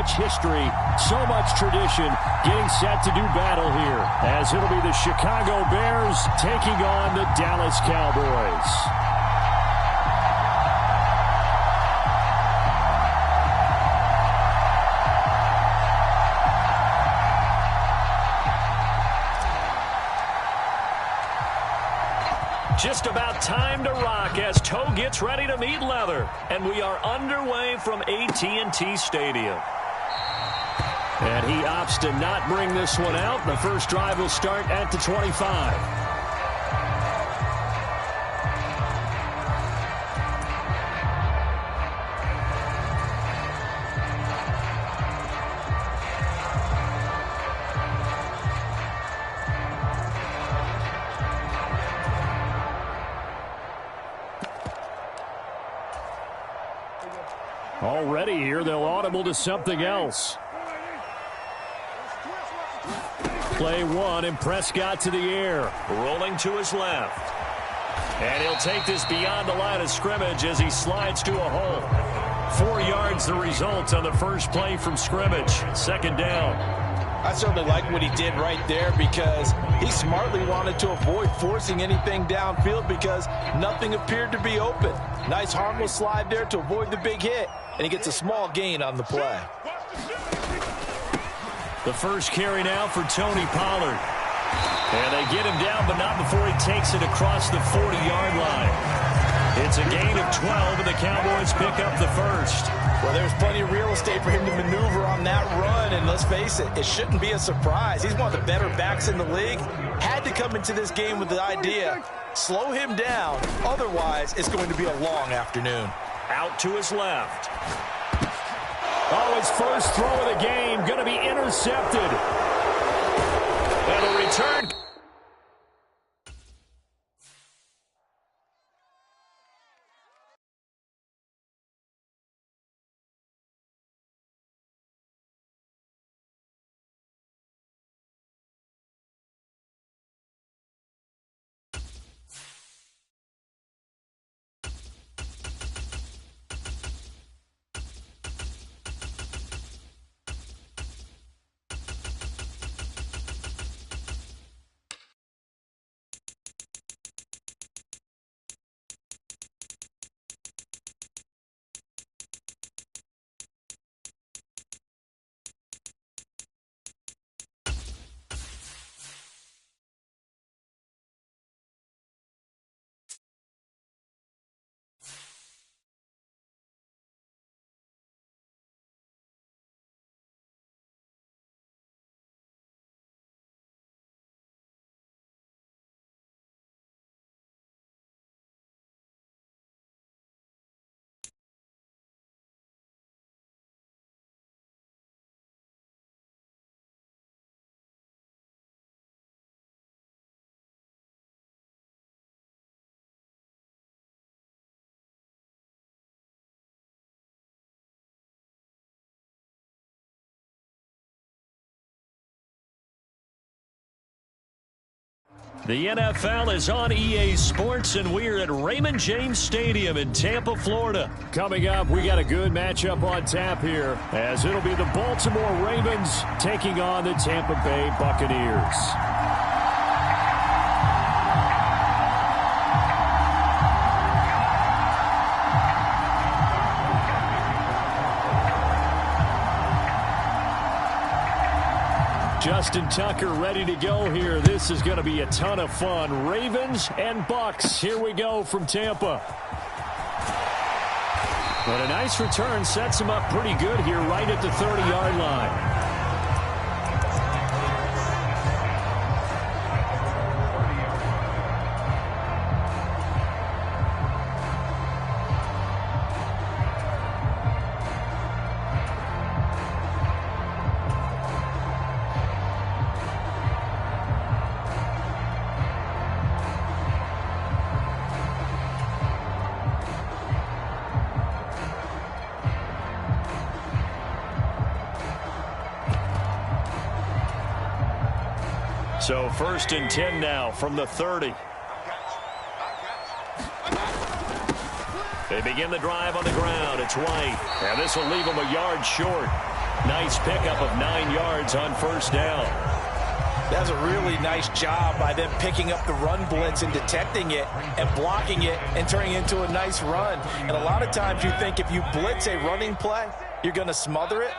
much history, so much tradition, getting set to do battle here, as it'll be the Chicago Bears taking on the Dallas Cowboys. Just about time to rock as toe gets ready to meet leather. And we are underway from AT&T Stadium. And he opts to not bring this one out. The first drive will start at the 25. Already here, they'll audible to something else. Play one, and Prescott to the air. Rolling to his left. And he'll take this beyond the line of scrimmage as he slides to a hole. 4 yards the result on the first play from scrimmage. Second down. I certainly like what he did right there because he smartly wanted to avoid forcing anything downfield because nothing appeared to be open. Nice harmless slide there to avoid the big hit, and he gets a small gain on the play. The first carry now for Tony Pollard. And they get him down, but not before he takes it across the 40-yard line. It's a gain of 12, and the Cowboys pick up the first. Well, there's plenty of real estate for him to maneuver on that run, and let's face it, it shouldn't be a surprise. He's one of the better backs in the league. Had to come into this game with the idea, slow him down, otherwise it's going to be a long afternoon. Out to his left. Oh, his first throw of the game, going to be intercepted. And a return. The NFL is on EA Sports, and we're at Raymond James Stadium in Tampa, Florida. Coming up, we got a good matchup on tap here, as it'll be the Baltimore Ravens taking on the Tampa Bay Buccaneers. Justin Tucker ready to go here. This is going to be a ton of fun. Ravens and Bucks. Here we go from Tampa. But a nice return sets him up pretty good here right at the 30-yard line. So 1st and 10 now from the 30. They begin the drive on the ground. It's White. And this will leave them a yard short. Nice pickup of 9 yards on first down. That's a really nice job by them picking up the run blitz and detecting it and blocking it and turning it into a nice run. And a lot of times you think if you blitz a running play, you're going to smother it.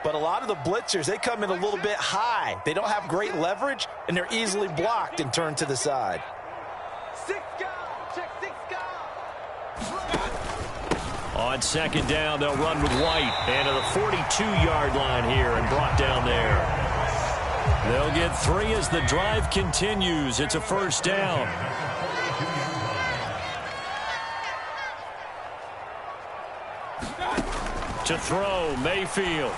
But a lot of the blitzers, they come in a little bit high. They don't have great leverage, and they're easily blocked and turned to the side. On second down, they'll run with White. And to the 42-yard line here and brought down there. They'll get 3 as the drive continues. It's a first down. To throw, Mayfield.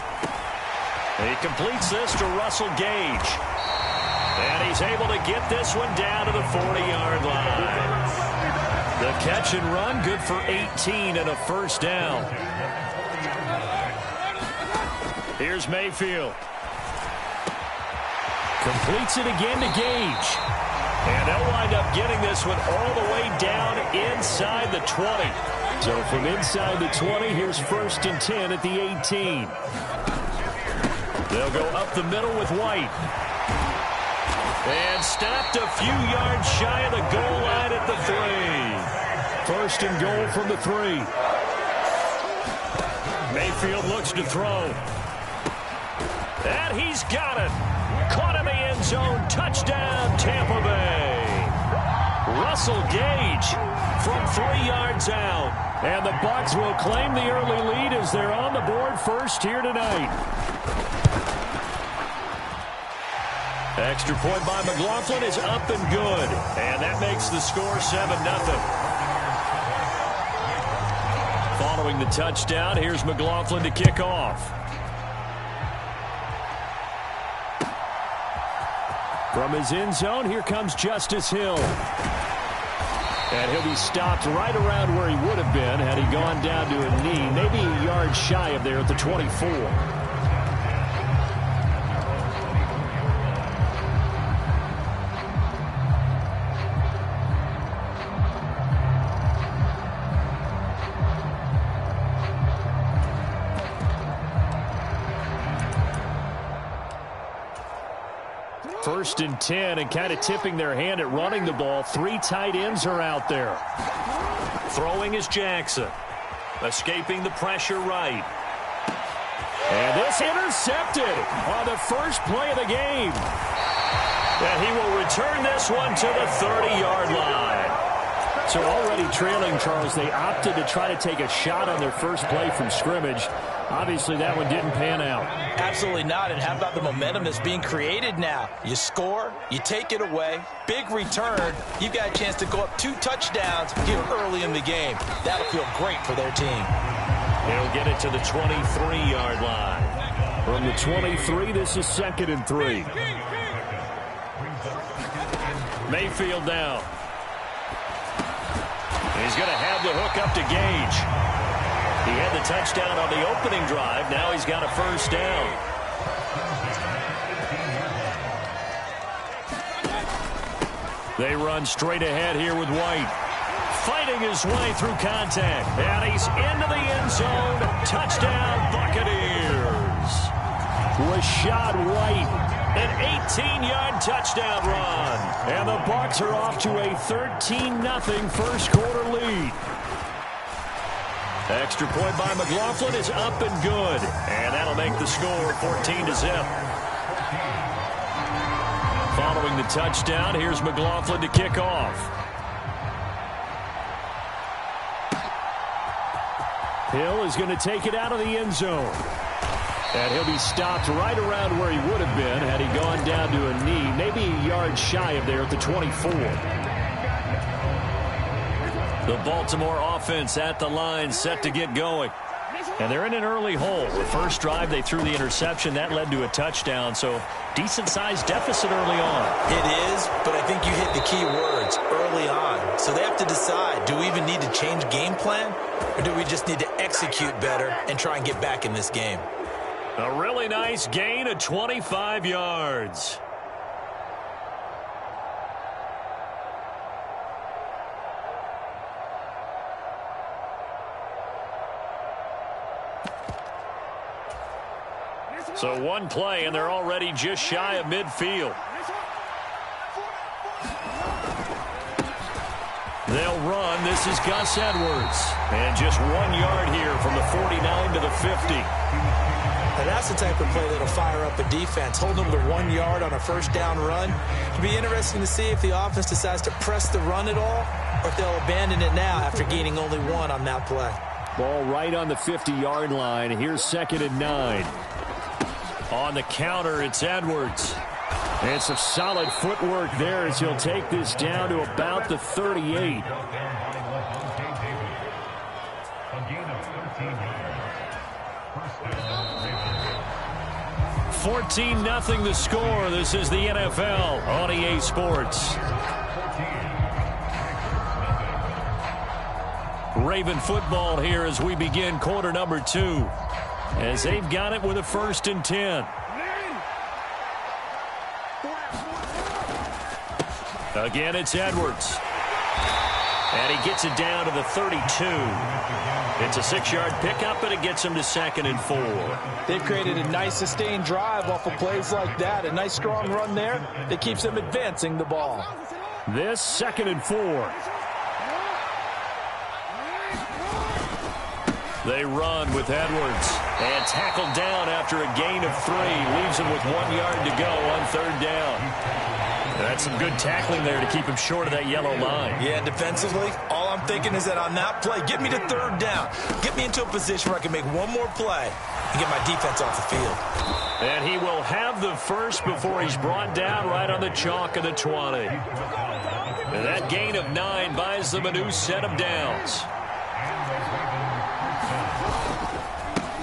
He completes this to Russell Gage. And he's able to get this one down to the 40-yard line. The catch and run, good for 18 and a first down. Here's Mayfield. Completes it again to Gage. And they'll wind up getting this one all the way down inside the 20. So from inside the 20, here's 1st and 10 at the 18. They'll go up the middle with White. And stopped a few yards shy of the goal line at the 3. 1st and goal from the 3. Mayfield looks to throw. And he's got it. Caught in the end zone. Touchdown, Tampa Bay. Russell Gage from 3 yards out. And the Bucs will claim the early lead as they're on the board first here tonight. Extra point by McLaughlin is up and good. And that makes the score 7-0. Following the touchdown, here's McLaughlin to kick off. From his end zone, here comes Justice Hill. And he'll be stopped right around where he would have been had he gone down to a knee, maybe a yard shy of there at the 24. First and 10, and kind of tipping their hand at running the ball. 3 tight ends are out there. Throwing is Jackson. Escaping the pressure right. And this intercepted on the first play of the game. And he will return this one to the 30-yard line. So already trailing, Charles, they opted to try to take a shot on their first play from scrimmage. Obviously, that one didn't pan out. Absolutely not. And how about the momentum that's being created now? You score, you take it away, big return. You've got a chance to go up 2 touchdowns here early in the game. That'll feel great for their team. They'll get it to the 23-yard line. From the 23, this is 2nd and 3. Mayfield down. He's going to have the hook up to Gage. He had the touchdown on the opening drive. Now he's got a first down. They run straight ahead here with White. Fighting his way through contact. And he's into the end zone. Touchdown, Buccaneers. Rashad White. An 18-yard touchdown run. And the Bucs are off to a 13-0 first quarter lead. Extra point by McLaughlin is up and good. And that'll make the score 14-0. Following the touchdown, here's McLaughlin to kick off. Hill is going to take it out of the end zone. And he'll be stopped right around where he would have been had he gone down to a knee, maybe a yard shy of there at the 24. The Baltimore offense at the line, set to get going. And they're in an early hole. The first drive, they threw the interception. That led to a touchdown, so decent-sized deficit early on. It is, but I think you hit the key words, early on. So they have to decide, do we even need to change game plan, or do we just need to execute better and try and get back in this game? A really nice gain of 25 yards. So one play, and they're already just shy of midfield. They'll run. This is Gus Edwards. And just 1 yard here from the 49 to the 50. And that's the type of play that'll fire up a defense. Hold them to 1 yard on a first down run. It'll be interesting to see if the offense decides to press the run at all, or if they'll abandon it now after gaining only 1 on that play. Ball right on the 50-yard line. Here's 2nd and 9. On the counter, it's Edwards. And some solid footwork there as he'll take this down to about the 38. 14-0 the score. This is the NFL on EA Sports. Raven football here as we begin quarter number 2. As they've got it with a 1st and 10. Again, it's Edwards. And he gets it down to the 32. It's a 6-yard pickup, and it gets him to 2nd and 4. They've created a nice sustained drive off of plays like that. A nice strong run there that keeps them advancing the ball. This 2nd and 4. They run with Edwards. And tackled down after a gain of 3. Leaves him with 1 yard to go on 3rd down. That's some good tackling there to keep him short of that yellow line. Yeah, defensively, all I'm thinking is that on that play, get me to 3rd down. Get me into a position where I can make one more play and get my defense off the field. And he will have the first before he's brought down right on the chalk of the 20. And that gain of 9 buys them a new set of downs.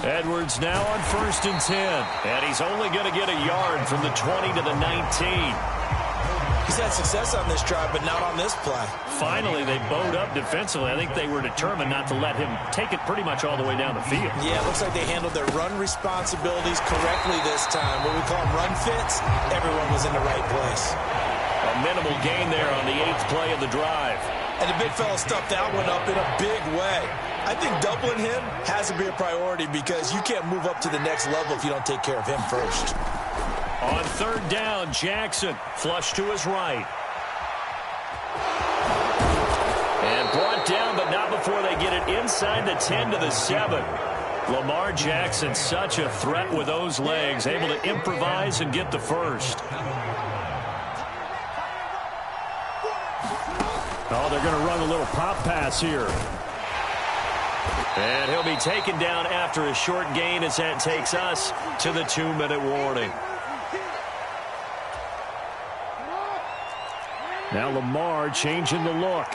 Edwards now on 1st and 10. And he's only going to get a yard from the 20 to the 19. He's had success on this drive, but not on this play. Finally, they bowed up defensively. I think they were determined not to let him take it pretty much all the way down the field. Yeah, it looks like they handled their run responsibilities correctly this time. What we call them run fits, everyone was in the right place. A minimal gain there on the 8th play of the drive. And the big fella stuffed that one up in a big way. I think doubling him has to be a priority because you can't move up to the next level if you don't take care of him first. On 3rd down, Jackson flush to his right. And brought down, but not before they get it inside the 10 to the 7. Lamar Jackson, such a threat with those legs, able to improvise and get the first. Oh, they're going to run a little pop pass here. And he'll be taken down after a short gain as that takes us to the 2-minute warning. Now Lamar changing the look.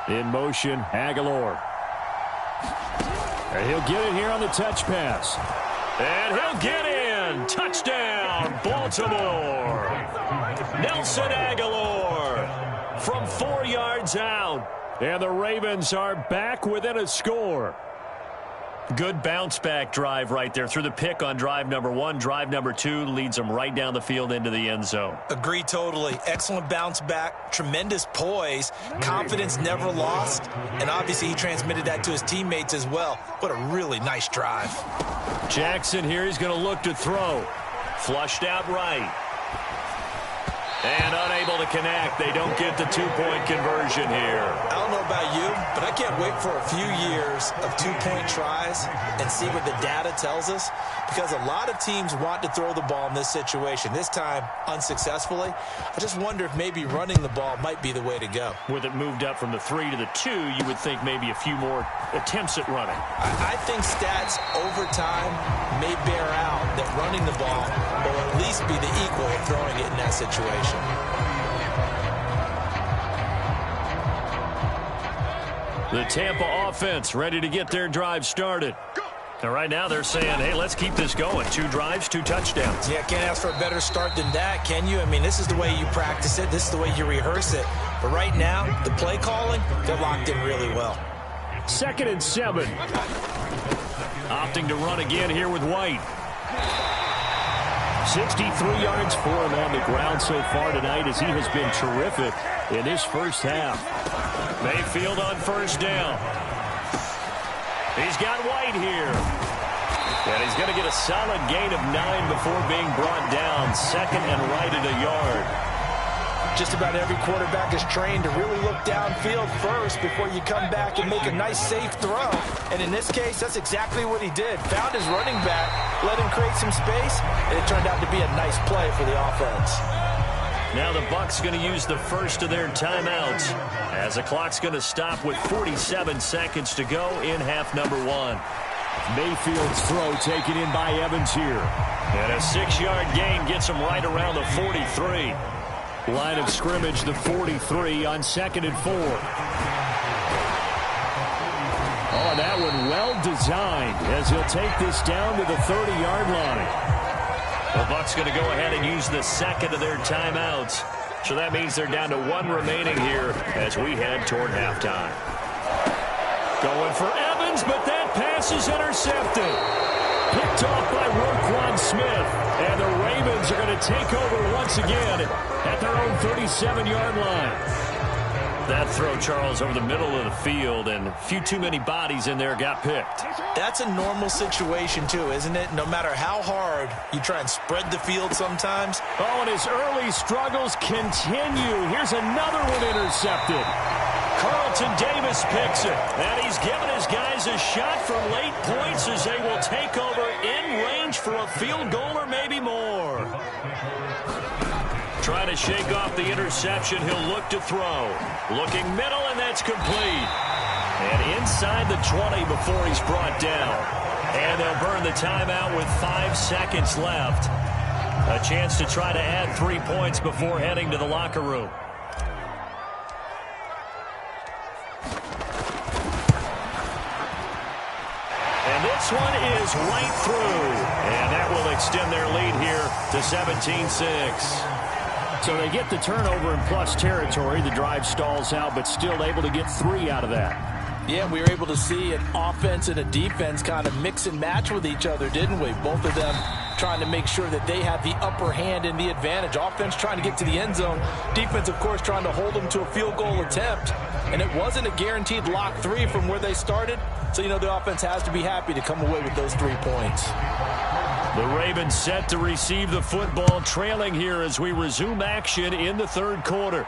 In motion, Aguilar. And he'll get it here on the touch pass. And he'll get in. Touchdown, Baltimore. Nelson Aguilar from 4 yards out. And the Ravens are back within a score. Good bounce-back drive right there through the pick on drive number 1. Drive number 2 leads them right down the field into the end zone. Agree totally. Excellent bounce-back, tremendous poise, confidence never lost, and obviously he transmitted that to his teammates as well. What a really nice drive. Jackson here, he's going to look to throw. Flushed out right. And unable to connect. They don't get the 2-point conversion here. I don't know about you, but I can't wait for a few years of 2-point tries and see what the data tells us, because a lot of teams want to throw the ball in this situation. This time, unsuccessfully. I just wonder if maybe running the ball might be the way to go. With it moved up from the 3 to the 2, you would think maybe a few more attempts at running. I think stats over time may bear out that running the ball will at least be the equal of throwing it in that situation. The Tampa offense ready to get their drive started. And right now they're saying, hey, let's keep this going. 2 drives, 2 touchdowns. Yeah, can't ask for a better start than that, can you? I mean, this is the way you practice it. This is the way you rehearse it. But right now, the play calling, they're locked in really well. 2nd and 7. Opting to run again here with White. 63 yards for him on the ground so far tonight as he has been terrific in this first half. Mayfield on 1st down. He's got White here. And he's going to get a solid gain of 9 before being brought down. Second and right at a yard. Just about every quarterback is trained to really look downfield first before you come back and make a nice, safe throw. And in this case, that's exactly what he did. Found his running back, let him create some space, and it turned out to be a nice play for the offense. Now the Bucs going to use the first of their timeouts as the clock's going to stop with 47 seconds to go in half number 1. Mayfield's throw taken in by Evans here. And a 6-yard gain gets him right around the 43. Line of scrimmage, the 43 on 2nd and 4. Oh, that one well designed as he'll take this down to the 30-yard line. The Bucs going to go ahead and use the second of their timeouts. So that means they're down to 1 remaining here as we head toward halftime. Going for Evans, but that pass is intercepted. Picked off by Roquan Smith. And the Ravens are going to take over once again at their own 37-yard line. That throw, Charles, over the middle of the field, and a few too many bodies in there got picked. That's a normal situation, too, isn't it? No matter how hard you try and spread the field sometimes. Oh, and his early struggles continue. Here's another one intercepted. Carlton Davis picks it, and he's given his guys a shot for late points as they will take over in range for a field goal or maybe more. Trying to shake off the interception, he'll look to throw. Looking middle, and that's complete. And inside the 20 before he's brought down. And they'll burn the timeout with 5 seconds left. A chance to try to add 3 points before heading to the locker room. And this one is right through. And that will extend their lead here to 17-6. So they get the turnover in plus territory. The drive stalls out, but still able to get 3 out of that. Yeah, we were able to see an offense and a defense kind of mix and match with each other, didn't we? Both of them trying to make sure that they have the upper hand and the advantage. Offense trying to get to the end zone. Defense, of course, trying to hold them to a field goal attempt. And it wasn't a guaranteed lock 3 from where they started. So, you know, the offense has to be happy to come away with those 3 points. The Ravens set to receive the football, trailing here as we resume action in the third quarter.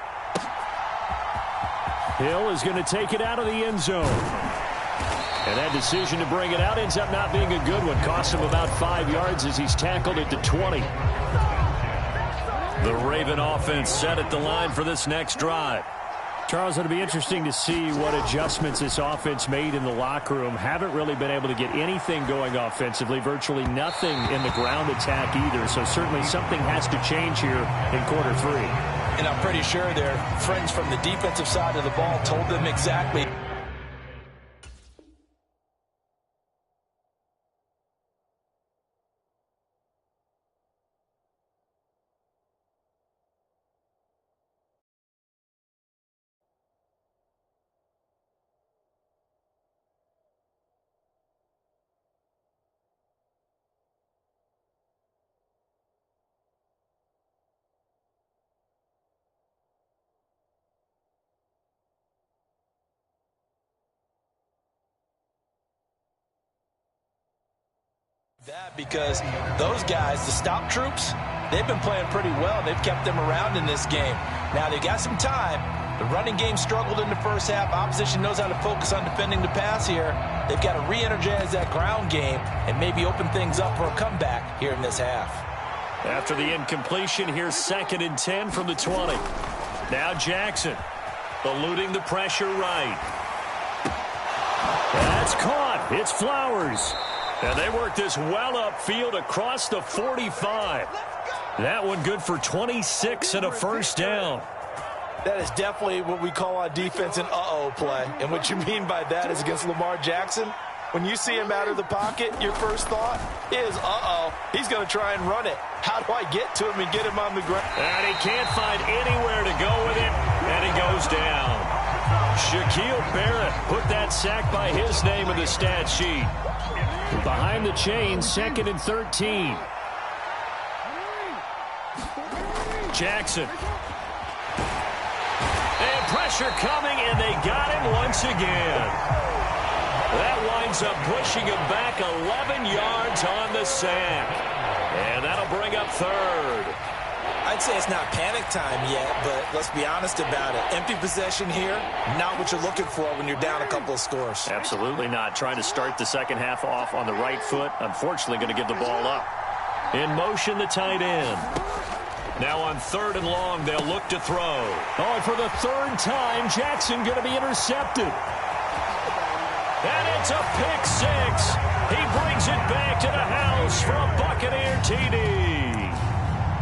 Hill is going to take it out of the end zone. And that decision to bring it out ends up not being a good one. Cost him about 5 yards as he's tackled at the 20. The Raven offense set at the line for this next drive. Charles, it'll be interesting to see what adjustments this offense made in the locker room. Haven't really been able to get anything going offensively, virtually nothing in the ground attack either. So certainly something has to change here in quarter 3. And I'm pretty sure their friends from the defensive side of the ball told them exactly. That because those guys, the stop troops, they've been playing pretty well. They've kept them around in this game. Now they got some time. The running game struggled in the first half. Opposition knows how to focus on defending the pass here. They've got to re-energize that ground game and maybe open things up for a comeback here in this half. After the incompletion, here's 2nd and 10 from the 20. Now Jackson eluding the pressure right. That's caught. It's Flowers. And they work this well upfield across the 45. That one good for 26 and a first down. That is definitely what we call on defense an uh-oh play. And what you mean by that is against Lamar Jackson, when you see him out of the pocket, your first thought is, uh-oh, he's going to try and run it. How do I get to him and get him on the ground? And he can't find anywhere to go with it, and he goes down. Shaquille Barrett put that sack by his name in the stat sheet. Behind the chain, 2nd and 13. Jackson. And pressure coming, and they got him once again. That winds up pushing him back 11 yards on the sack. And that'll bring up third. I'd say it's not panic time yet, but let's be honest about it. Empty possession here, not what you're looking for when you're down a couple of scores. Absolutely not. Trying to start the second half off on the right foot. Unfortunately, going to give the ball up. In motion, the tight end. Now on 3rd and long, they'll look to throw. Oh, and for the third time, Jackson going to be intercepted. And it's a pick six. He brings it back to the house for a Buccaneer TD.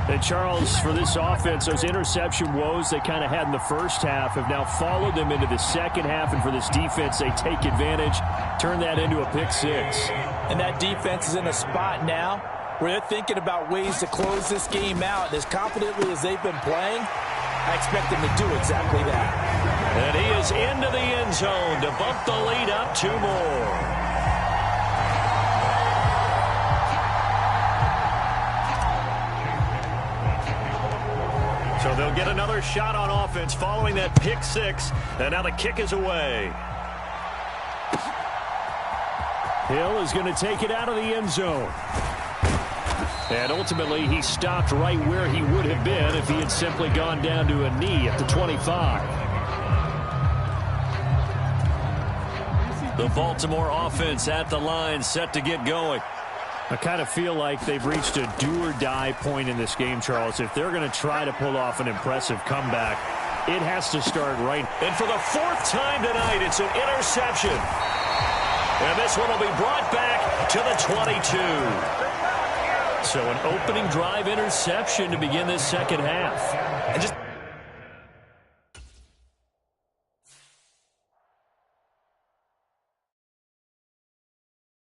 And Charles, for this offense, those interception woes they kind of had in the first half have now followed them into the second half. And for this defense, they take advantage, turn that into a pick six. And that defense is in a spot now where they're thinking about ways to close this game out. And as confidently as they've been playing, I expect them to do exactly that. And he is into the end zone to bump the lead up 2 more. So they'll get another shot on offense following that pick six. And now the kick is away. Hill is going to take it out of the end zone. And ultimately, he stopped right where he would have been if he had simply gone down to a knee at the 25. The Baltimore offense at the line, set to get going. I kind of feel like they've reached a do-or-die point in this game, Charles. If they're going to try to pull off an impressive comeback, it has to start right. And for the 4th time tonight, it's an interception. And this one will be brought back to the 22. So an opening drive interception to begin this second half. And just